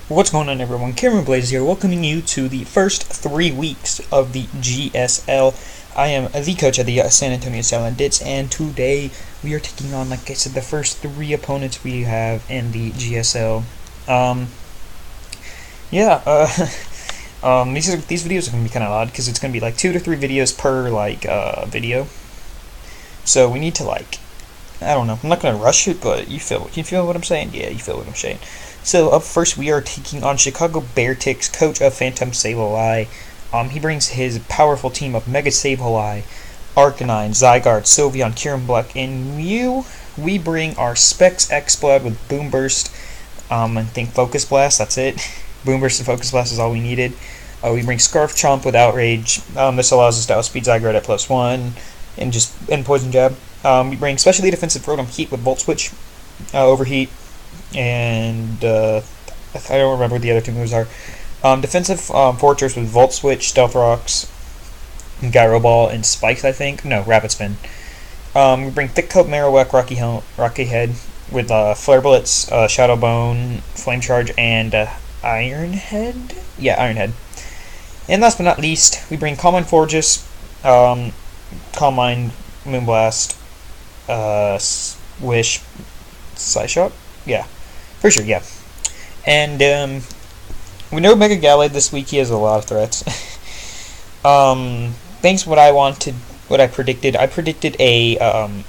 What's going on, everyone? CameronBlazeIt here, welcoming you to the first 3 weeks of the GSL. I am the coach of the San Antonio Salandits, and today we are taking on, like I said, the first 3 opponents we have in the GSL. Yeah, these videos are going to be kind of odd, because it's going to be like 2 to 3 videos per, video. So we need to, I don't know, I'm not going to rush it, but you feel what I'm saying? Yeah, you feel what I'm saying. So up first, we are taking on Chicago Beartics, coach of Phantom Sableye. He brings his powerful team of Mega Sableye, Arcanine, Zygarde, Sylveon, Black, and Mew. We bring our Specs X-Blood with Boom Burst, I think Focus Blast, that's it. Boom Burst and Focus Blast is all we needed. We bring Scarf Chomp with Outrage. This allows us to outspeed Zygarde at +1 and Poison Jab. We bring Specially Defensive Rotom Heat with Volt Switch, Overheat, and I don't remember what the other 2 moves are. Defensive Fortress with Volt Switch, Stealth Rocks, Gyro Ball, and Spikes, I think. No, Rapid Spin. We bring Thick Coat, Marowak, Rocky Head with Flare Blitz, Shadow Bone, Flame Charge, and Iron Head? Yeah, Iron Head. And last but not least, we bring Calm Mind Fortress, Calm Mind, Moonblast, Wish, Psyshock? Yeah, for sure, yeah. And we know Mega Gallade this week. He has a lot of threats. Thanks what I predicted. I predicted a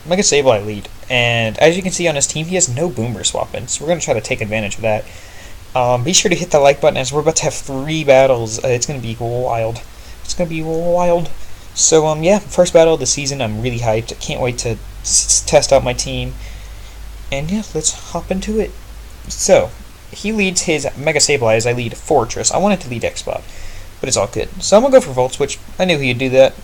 Mega Sableye lead, and as you can see on his team, he has no Boomer swapping, so we're going to try to take advantage of that. Be sure to hit the like button, as we're about to have 3 battles. It's going to be wild. It's going to be wild. So, yeah, first battle of the season. I'm really hyped. I can't wait to test out my team. And yeah, let's hop into it. So, he leads his Mega Sableye as I lead Fortress. I wanted to lead X-Bob, but it's all good. So I'm going to go for Volt Switch. I knew he'd do that.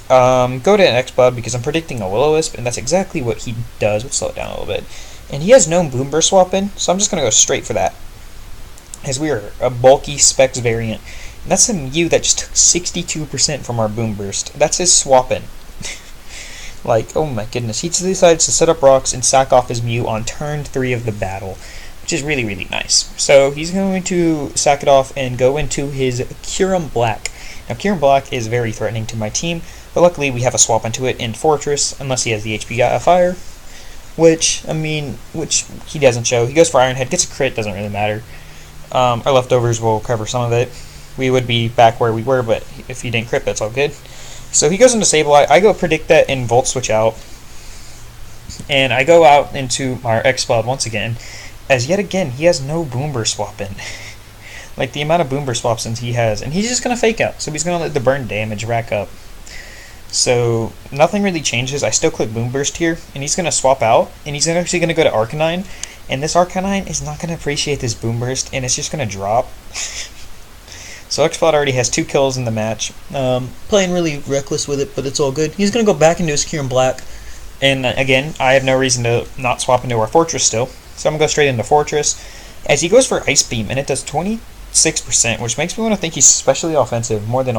Go to an X-Bob because I'm predicting a Will-O-Wisp, and that's exactly what he does. Let's slow it down a little bit. And he has no Boom Burst swap in, so I'm just going to go straight for that, as we are a bulky Specs variant. And that's a Mew that just took 62% from our Boom Burst. That's his swap in. Oh my goodness. He decides to set up rocks and sack off his Mew on turn 3 of the battle, which is really, really nice. So he's going to sack it off and go into his Black. Now, Black is very threatening to my team, but luckily we have a swap into it in Fortress, unless he has the HP Fire, which he doesn't show. He goes for Iron Head, gets a crit, doesn't really matter. Our leftovers will cover some of it. We would be back where we were, but if he didn't crit, that's all good. So he goes into Sableye. I go predict that and Volt Switch out. And I go out into our X-Blob once again, as yet again, he has no Boomer swap in. The amount of Boomer swaps in he has. And he's just going to fake out. So he's going to let the burn damage rack up. So nothing really changes. I still click Boom Burst here. And he's going to swap out. And he's actually going to go to Arcanine. And this Arcanine is not going to appreciate this Boom Burst. And it's just going to drop. So X-Blob already has 2 kills in the match. Playing really reckless with it, but it's all good. He's going to go back into his Black. And again, I have no reason to not swap into our Fortress still. So I'm going to go straight into Fortress, as he goes for Ice Beam, and it does 26%, which makes me want to think he's especially offensive, more than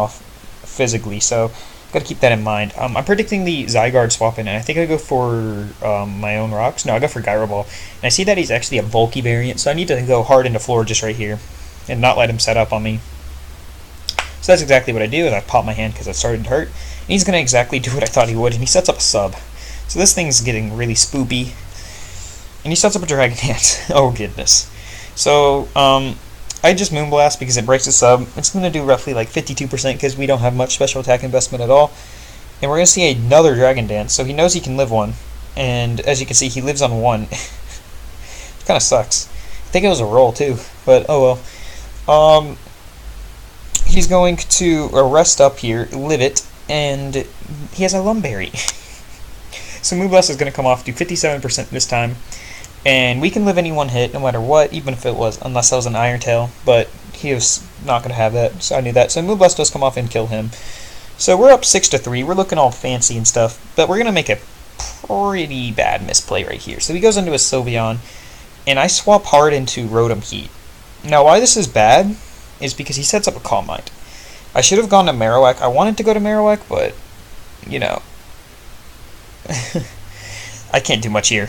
physically, so got to keep that in mind. I'm predicting the Zygarde swap in, and I think I go for my own rocks. No, I go for Gyro Ball, and I see that he's actually a bulky variant, so I need to go hard into floor just right here, and not let him set up on me. So that's exactly what I do, is I pop my hand because it started to hurt, and he's going to exactly do what I thought he would, and he sets up a sub. So this thing's getting really spoopy. And he sets up a Dragon Dance. Oh, goodness. So, I just Moonblast because it breaks the sub. It's going to do roughly 52% because we don't have much special attack investment at all. And we're going to see another Dragon Dance. So he knows he can live 1. And as you can see, he lives on 1. It kind of sucks. I think it was a roll, too. But, oh well. He's going to rest up here, live it, and he has a Lumberry. So Moonblast is going to come off, do 57% this time. And we can live any 1 hit, no matter what, even if it was, unless that was an Iron Tail, but he was not going to have that, so I knew that. So Moonblast does come off and kill him. So we're up 6-3, we're looking all fancy and stuff, but we're going to make a pretty bad misplay right here. So he goes into a Sylveon, and I swap hard into Rotom Heat. Now why this is bad is because he sets up a Calm Mind. I should have gone to Marowak. I wanted to go to Marowak, but, you know, I can't do much here.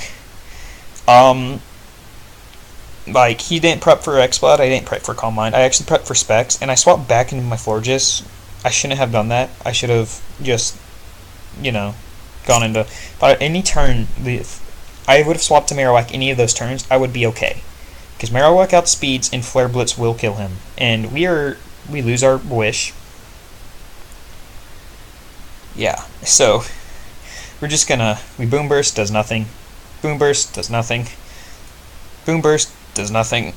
Like, he didn't prep for X-Blood, I didn't prep for Calm Mind. I actually prepped for Specs, and I swapped back into my Florges. I shouldn't have done that. I should have just, gone into... But any turn, I would have swapped to Marowak any of those turns, I would be okay. Because Marowak outspeeds, and Flare Blitz will kill him. And we lose our Wish. Yeah, so... We're just gonna... Boom Burst does nothing. Boom Burst does nothing. Boom Burst does nothing.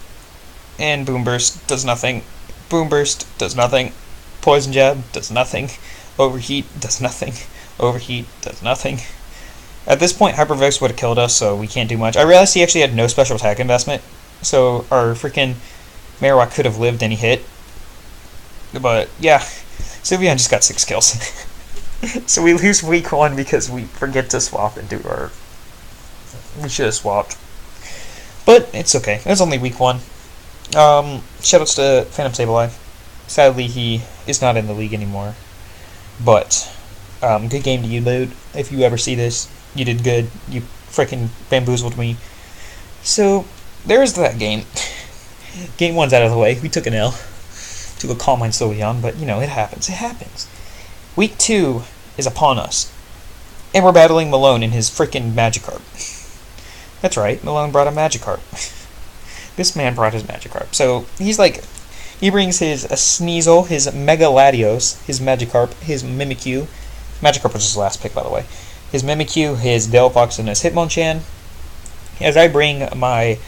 And Boom Burst does nothing. Boom Burst does nothing. Poison Jab does nothing. Overheat does nothing. Overheat does nothing. At this point, Hyper Voice would have killed us, so we can't do much. I realized he actually had no special attack investment, so our freaking Marowak could have lived any hit. But, yeah, Sylveon just got 6 kills. So we lose week 1 because we forget to swap and do our... We should have swapped. But it's okay. It was only week 1. Shoutouts to Phantom Sableye. Sadly, he is not in the league anymore. But, good game to you, dude. If you ever see this, you did good. You freaking bamboozled me. So, there's that game. Game 1's out of the way. We took an L to a Calm Mind Sylveon, but, it happens. It happens. Week 2 is upon us. And we're battling Malone in his freaking Magikarp. That's right, Malone brought a Magikarp. This man brought his Magikarp. So, he brings his Sneasel, his Mega Latios, his Magikarp, his Mimikyu. Magikarp was his last pick, by the way. His Mimikyu, his Delphox, and his Hitmonchan. As I bring my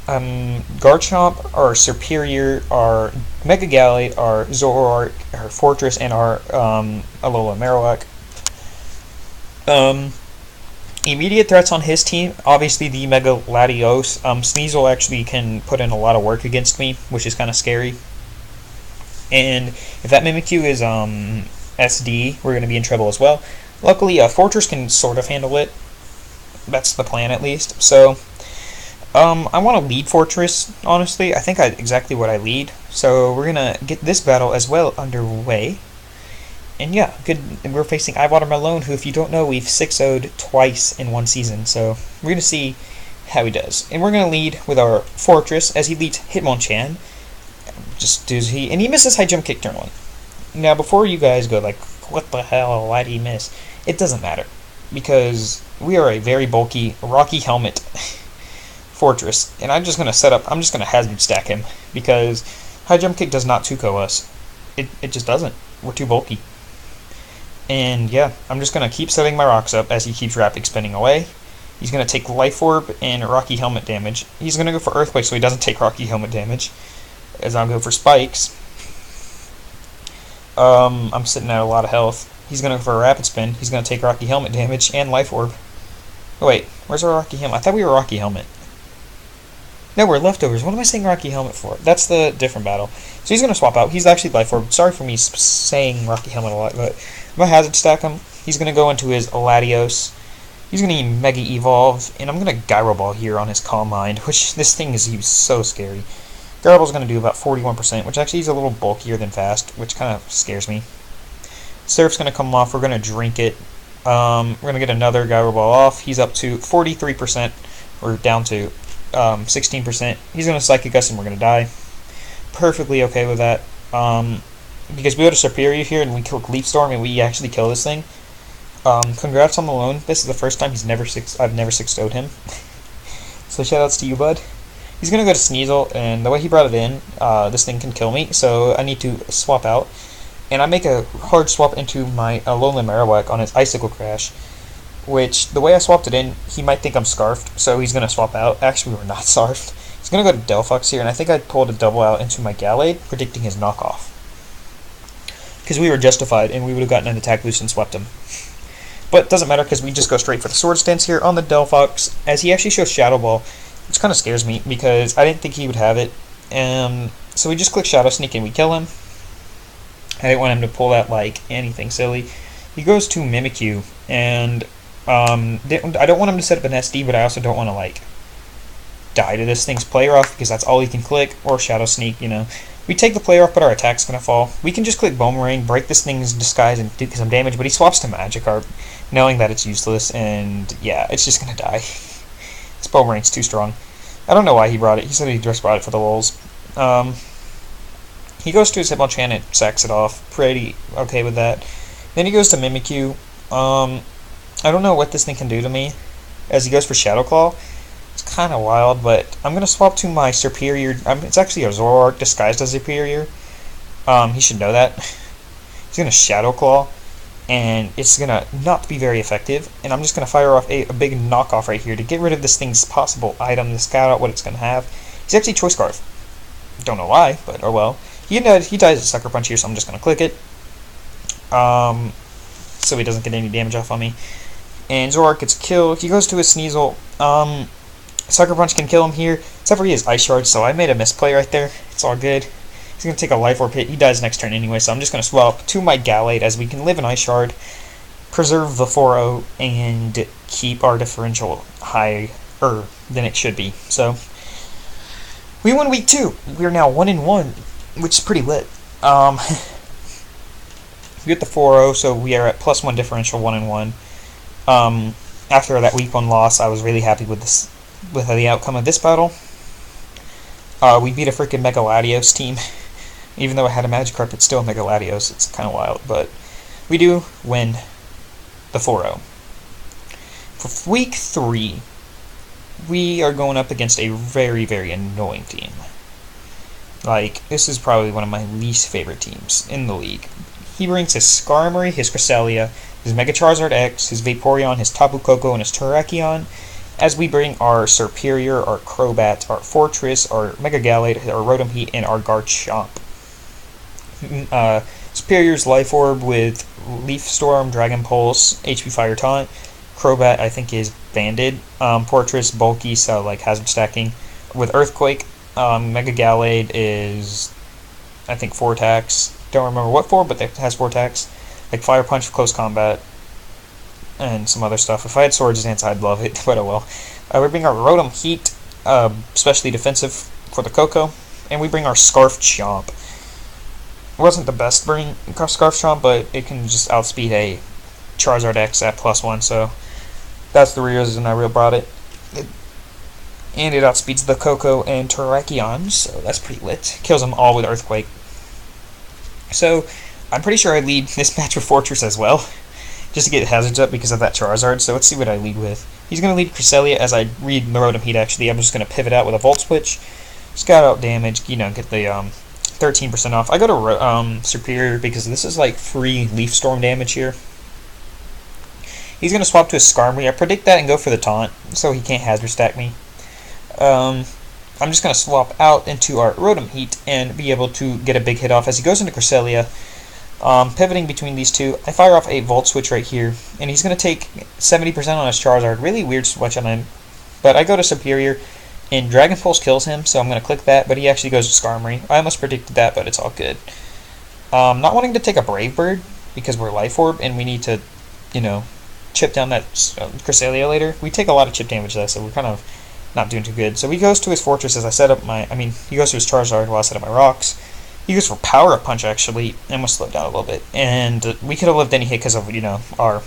Garchomp, our Superior, our Mega Gallade, our Zoroark, our Fortress, and our Alola Marowak. Immediate threats on his team, obviously the Mega Latios. Sneasel actually can put in a lot of work against me, which is kind of scary. And if that Mimikyu is SD, we're going to be in trouble as well. Luckily, Fortress can sort of handle it. That's the plan, at least. So, I want to lead Fortress, honestly. I think exactly what I lead. So, we're going to get this battle as well underway. And yeah, good. We're facing Ivywater Malone, who, if you don't know, we've 6-0'd twice in one season. So, we're going to see how he does. And we're going to lead with our Fortress as he leads Hitmonchan. And he misses High Jump Kick turn 1. Now, before you guys go like, what the hell, why did he miss? It doesn't matter. Because we are a very bulky Rocky Helmet Fortress. And I'm just going to Hazard Stack him. Because High Jump Kick does not 2-KO us. It just doesn't. We're too bulky. And yeah, I'm just going to keep setting my rocks up as he keeps rapid spinning away. He's going to take Life Orb and Rocky Helmet damage. He's going to go for Earthquake so he doesn't take Rocky Helmet damage. As I'll go for Spikes. I'm sitting at a lot of health. He's going to go for a Rapid Spin. He's going to take Rocky Helmet damage and Life Orb. Oh wait, where's our Rocky Helmet? I thought we were Rocky Helmet. No, we're Leftovers. What am I saying Rocky Helmet for? That's the different battle. So he's going to swap out. He's actually Life Orb. Sorry for me saying Rocky Helmet a lot, but I'm going to Hazard Stack him. He's going to go into his Latios. He's going to Mega Evolve, and I'm going to Gyro Ball here on his Calm Mind, which this thing is so scary. Gyro Ball's going to do about 41%, which actually is a little bulkier than fast, which kind of scares me. Surf's going to come off. We're going to drink it. We're going to get another Gyro Ball off. He's up to 43%, or down to 16%. He's going to Psychic Us, and we're going to die. Perfectly okay with that. Because we go to Superior here, and we kill Leaf Storm, and we actually kill this thing. Congrats on Malone. This is the first time I've never 6-0'd him. So shoutouts to you, bud. He's going to go to Sneasel, and the way he brought it in, this thing can kill me, so I need to swap out. And I make a hard swap into my Alolan Marowak on his Icicle Crash, which, the way I swapped it in, he might think I'm Scarfed, so he's going to swap out. Actually, we're not Scarfed. He's going to go to Delphox here, and I think I pulled a double out into my Gallade, predicting his knockoff. Because we were justified, and we would have gotten an attack boost and swept him. But it doesn't matter, because we just go straight for the Sword Stance here on the Delphox, as he actually shows Shadow Ball, which kind of scares me, because I didn't think he would have it. So we just click Shadow Sneak and we kill him. I didn't want him to pull out, anything silly. He goes to Mimikyu, and I don't want him to set up an SD, but I also don't want to, die to this thing's Player Off, because that's all he can click, or Shadow Sneak, We take the Player Off, but our attack's going to fall. We can just click Boomerang, break this thing's disguise, and do some damage, but he swaps to Magikarp, knowing that it's useless, and yeah, it's just going to die. This Boomerang's too strong. I don't know why he brought it. He said he just brought it for the lulz. He goes to his Hitmonchan and sacks it off. Pretty okay with that. Then he goes to Mimikyu. I don't know what this thing can do to me. As he goes for Shadow Claw. It's kind of wild, but I'm going to swap to my Superior. It's actually a Zoroark disguised as Superior. He should know that. He's going to Shadow Claw, and it's going to not be very effective. And I'm just going to fire off a big knockoff right here to get rid of this thing's possible item to scout out what it's going to have. He's actually Choice Scarf. Don't know why, but oh well. He dies at Sucker Punch here, so I'm just going to click it. So he doesn't get any damage off on me. And Zoroark gets killed. He goes to his Sneasel. Sucker Punch can kill him here, except for he has Ice Shard, so I made a misplay right there. It's all good. He's going to take a Life Orb hit. He dies next turn anyway, so I'm just going to swap to my Gallade as we can live in Ice Shard, preserve the 4-0, and keep our differential higher than it should be. So, we won week 2. We are now 1-1, which is pretty lit. We get the 4-0, so we are at +1 differential, 1-1. After that week 1 loss, I was really happy with this, with the outcome of this battle. We beat a freaking Mega Latios team. Even though I had a Magikarp, it's still a Mega Latios. It's kind of wild, but we do win the 4-0. For week 3, we are going up against a very, very annoying team. Like, this is probably one of my least favorite teams in the league. He brings his Skarmory, his Cresselia, his Mega Charizard X, his Vaporeon, his Tapu Koko, and his Terrakion, as we bring our Superior, our Crobat, our Fortress, our Mega Gallade, our Rotom Heat, and our Garchomp. Superior's Life Orb with Leaf Storm, Dragon Pulse, HP Fire Taunt. Crobat, I think, is banded. Fortress, bulky, so like hazard stacking with Earthquake. Mega Gallade is, I think, 4 attacks. Don't remember what for, but it has 4 attacks. Like Fire Punch for close combat. And some other stuff. If I had Swords Dance, I'd love it, but oh well. We bring our Rotom Heat, especially defensive for the Koko. And we bring our Scarf Chomp. It wasn't the best bring Scarf Chomp, but it can just outspeed a Charizard X at +1, so that's the reason I brought it. And it outspeeds the Koko and Terrakion, so that's pretty lit. Kills them all with Earthquake. So, I'm pretty sure I lead this match with Fortress as well, just to get hazards up because of that Charizard, so let's see what I lead with. He's going to lead Cresselia as I read the Rotom Heat, actually. I'm just going to pivot out with a Volt Switch, scout out damage, you know, get the 13% off. I go to Superior because this is like free Leaf Storm damage here. He's going to swap to his Skarmory. I predict that and go for the Taunt, so he can't hazard stack me. I'm just going to swap out into our Rotom Heat and be able to get a big hit off as he goes into Cresselia. Pivoting between these two, I fire off a Volt Switch right here, and he's going to take 70% on his Charizard. Really weird switch on him, but I go to Superior, and Dragon Pulse kills him, so I'm going to click that, but he actually goes to Skarmory. I almost predicted that, but it's all good. Not wanting to take a Brave Bird, because we're Life Orb, and we need to, you know, chip down that Cresselia later. We take a lot of chip damage though, so we're kind of not doing too good. So he goes to his Fortress as I set up my, he goes to his Charizard while I set up my rocks. He goes for Power Up Punch actually, and we'll slow down a little bit. And we could have lived any hit because of, you know, our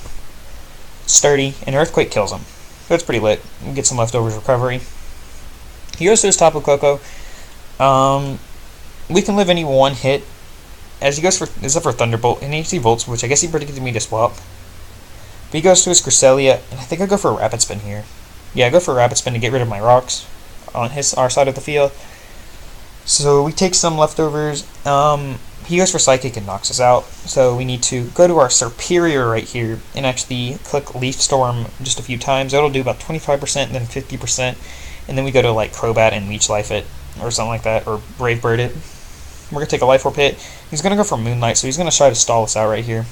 Sturdy, and Earthquake kills him. So it's pretty lit. We get some leftovers recovery. He goes to his Tapu Koko. We can live any one hit. As he goes for, except for Thunderbolt, and he Volts, which I guess he predicted me to swap. But he goes to his Cresselia, and I think I go for a Rapid Spin here. Yeah, I go for a Rapid Spin to get rid of my rocks on our side of the field. So we take some leftovers. He goes for Psychic and knocks us out. So we need to go to our Superior right here and actually click Leaf Storm just a few times. It'll do about 25%, then 50%, and then we go to like Crobat and Leech Life it, or something like that, or Brave Bird it. We're going to take a Life Orb hit. He's going to go for Moonlight, so he's going to try to stall us out right here.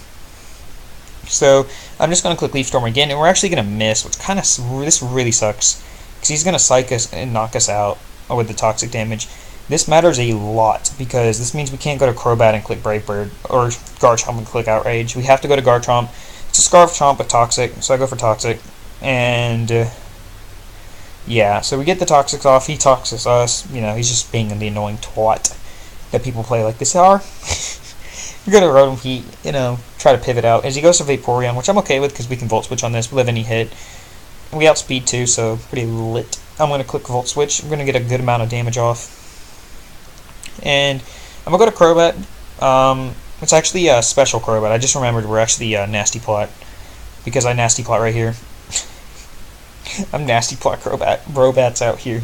So I'm just going to click Leaf Storm again, and we're actually going to miss, which kind of, this really sucks, because he's going to Psych us and knock us out with the toxic damage. This matters a lot, because this means we can't go to Crobat and click Brave Bird, or Garchomp and click Outrage. We have to go to Garchomp. It's a Scarf Chomp with Toxic, so I go for Toxic. And, yeah, so we get the Toxics off. He toxics us. You know, he's just being the annoying twat that people play like this are. We go to Rotom Heat, you know, try to pivot out. As he goes to Vaporeon, which I'm okay with because we can Volt Switch on this, we live any hit. And we outspeed too, so pretty lit. I'm going to click Volt Switch. I'm going to get a good amount of damage off. And I'm going to go to Crobat. It's actually a special Crobat. I just remembered we're actually Nasty Plot. Because I Nasty Plot right here. I'm Nasty Plot Crobat. Brobats out here.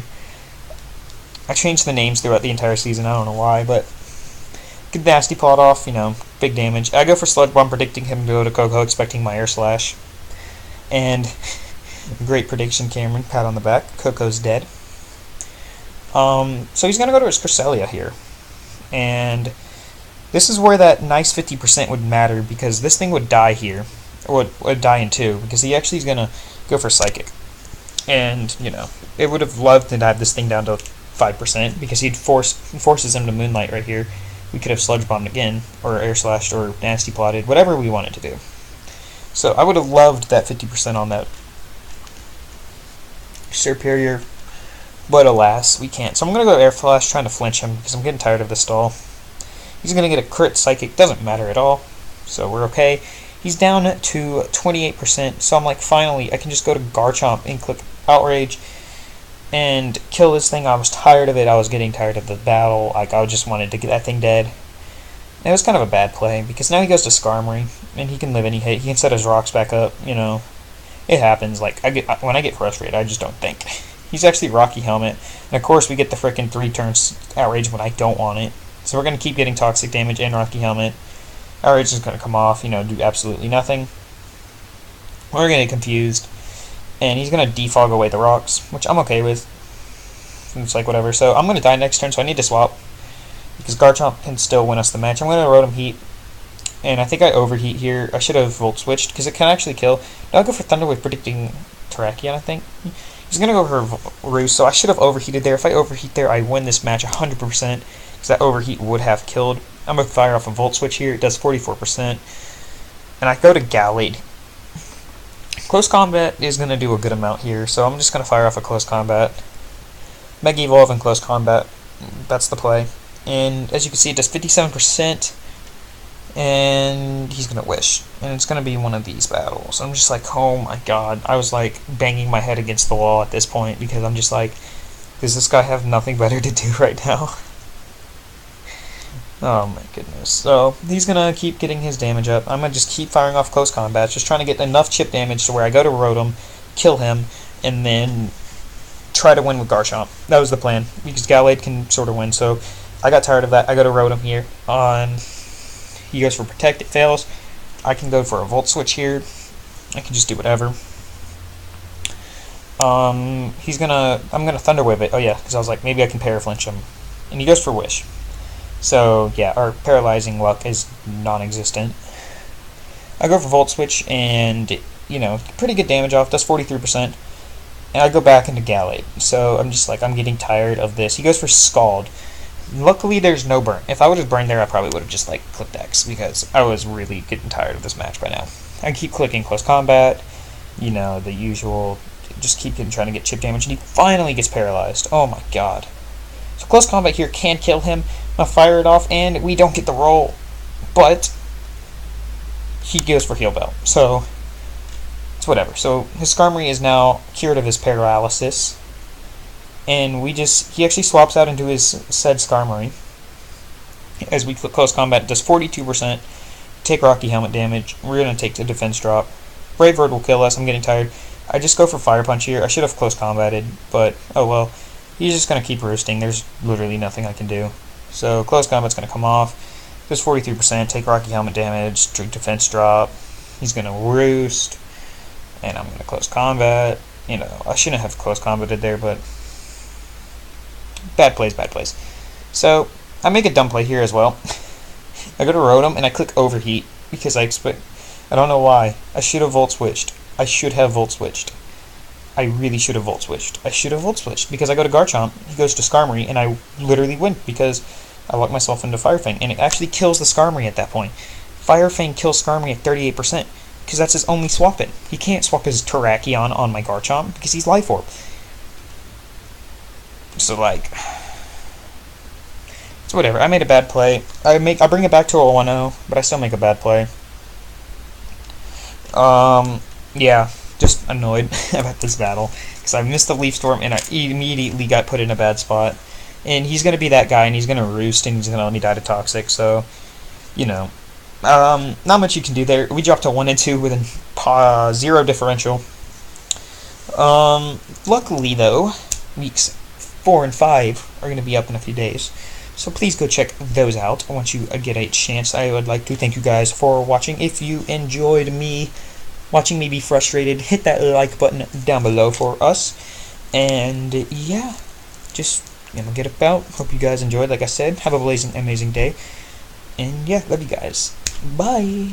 I changed the names throughout the entire season. I don't know why, but get Nasty Plot off, you know, big damage. I go for Sludge Bomb, predicting him to go to Coco, expecting my Air Slash. And great prediction, Cameron. Pat on the back. Coco's dead. So he's going to go to his Cresselia here. And this is where that nice 50% would matter, because this thing would die here. Or would die in 2, because he actually is going to go for Psychic. And, you know, it would have loved to have this thing down to 5%, because he'd forces him to Moonlight right here. We could have Sludge Bombed again, or Air Slashed, or Nasty Plotted, whatever we wanted to do. So I would have loved that 50% on that Serperior, but alas, we can't. So I'm going to go Air Flash, trying to flinch him, because I'm getting tired of this stall. He's going to get a crit Psychic, doesn't matter at all, so we're okay. He's down to 28%, so I'm like, finally, I can just go to Garchomp and click Outrage and kill this thing. I was tired of it. I was getting tired of the battle. Like, I just wanted to get that thing dead. And it was kind of a bad play, because now he goes to Skarmory, and he can live any hit. He can set his rocks back up, you know. It happens. Like, when I get frustrated, I just don't think. He's actually Rocky Helmet, and of course we get the frickin' 3 turns Outrage when I don't want it. So we're going to keep getting Toxic Damage and Rocky Helmet. Outrage is going to come off, you know, do absolutely nothing. We're going to get confused, and he's going to defog away the rocks, which I'm okay with. It's like, whatever. So I'm going to die next turn, so I need to swap, because Garchomp can still win us the match. I'm going to Rotom Heat, and I think I overheat here. I should have Volt Switched, because it can actually kill. Now I'll go for Thunder with predicting Terrakion, I think. He's going to go for Roost, so I should have overheated there. If I overheat there, I win this match 100%, because that overheat would have killed. I'm going to fire off a Volt Switch here. It does 44%. And I go to Gallade. Close Combat is going to do a good amount here, so I'm just going to fire off a Close Combat. Mega Evolve and Close Combat. That's the play. And as you can see, it does 57%. And he's going to Wish. And it's going to be one of these battles. I'm just like, oh my god. I was like banging my head against the wall at this point, because I'm just like, does this guy have nothing better to do right now? Oh my goodness. So he's going to keep getting his damage up. I'm going to just keep firing off Close Combat, just trying to get enough chip damage to where I go to Rotom, kill him, and then try to win with Garchomp. That was the plan, because Gallade can sort of win. So I got tired of that. I go to Rotom here. He goes for Protect, it fails. I can go for a Volt Switch here. I can just do whatever. I'm gonna Thunder Wave it. Oh yeah, because I was like, maybe I can Paraflinch him. And he goes for Wish. So yeah, our Paralyzing Luck is non-existent. I go for Volt Switch, and you know, pretty good damage off, does 43%. And I go back into Gallade. So I'm just like, I'm getting tired of this. He goes for Scald. Luckily, there's no burn. If I would have burned there, I probably would have just like clicked X, because I was really getting tired of this match by now. I keep clicking Close Combat, you know, the usual, just keep trying to get chip damage, and he finally gets paralyzed. Oh my god. So Close Combat here can kill him. I'm gonna fire it off, and we don't get the roll, but he goes for Heal Bell. So it's whatever. So his Skarmory is now cured of his paralysis. And he actually swaps out into his said Skarmory. As we click Close Combat, it does 42%. Take Rocky Helmet damage. We're going to take the defense drop. Brave Bird will kill us. I'm getting tired. I just go for Fire Punch here. I should have Close Combated, but oh well. He's just going to keep roosting. There's literally nothing I can do. So Close Combat's going to come off. Does 43%. Take Rocky Helmet damage. Take defense drop. He's going to roost. And I'm going to Close Combat. You know, I shouldn't have Close Combated there, but bad plays, bad plays. So I make a dumb play here as well. I go to Rotom and I click Overheat, because I don't know why. I should have Volt Switched. I should have Volt Switched. I really should have Volt Switched. I should have Volt Switched, because I go to Garchomp, he goes to Skarmory, and I literally win, because I lock myself into Fire Fang, and it actually kills the Skarmory at that point. Fire Fang kills Skarmory at 38%, because that's his only swap in. He can't swap his Terrakion on my Garchomp, because he's Life Orb. So like, it's whatever. I made a bad play. I bring it back to a 1-0, but I still make a bad play. Yeah, just annoyed about this battle because I missed the Leaf Storm and I immediately got put in a bad spot. And he's gonna be that guy, and he's gonna roost, and he's gonna let me die to Toxic. So, you know, not much you can do there. We dropped to 1 and 2 with a 0 differential. Luckily though, weeks 4 and 5 are gonna be up in a few days. So please go check those out once you get a chance. I would like to thank you guys for watching. If you enjoyed me watching me be frustrated, hit that like button down below for us. And yeah, just get about. Hope you guys enjoyed. Like I said, have a blazing amazing day. And yeah, love you guys. Bye.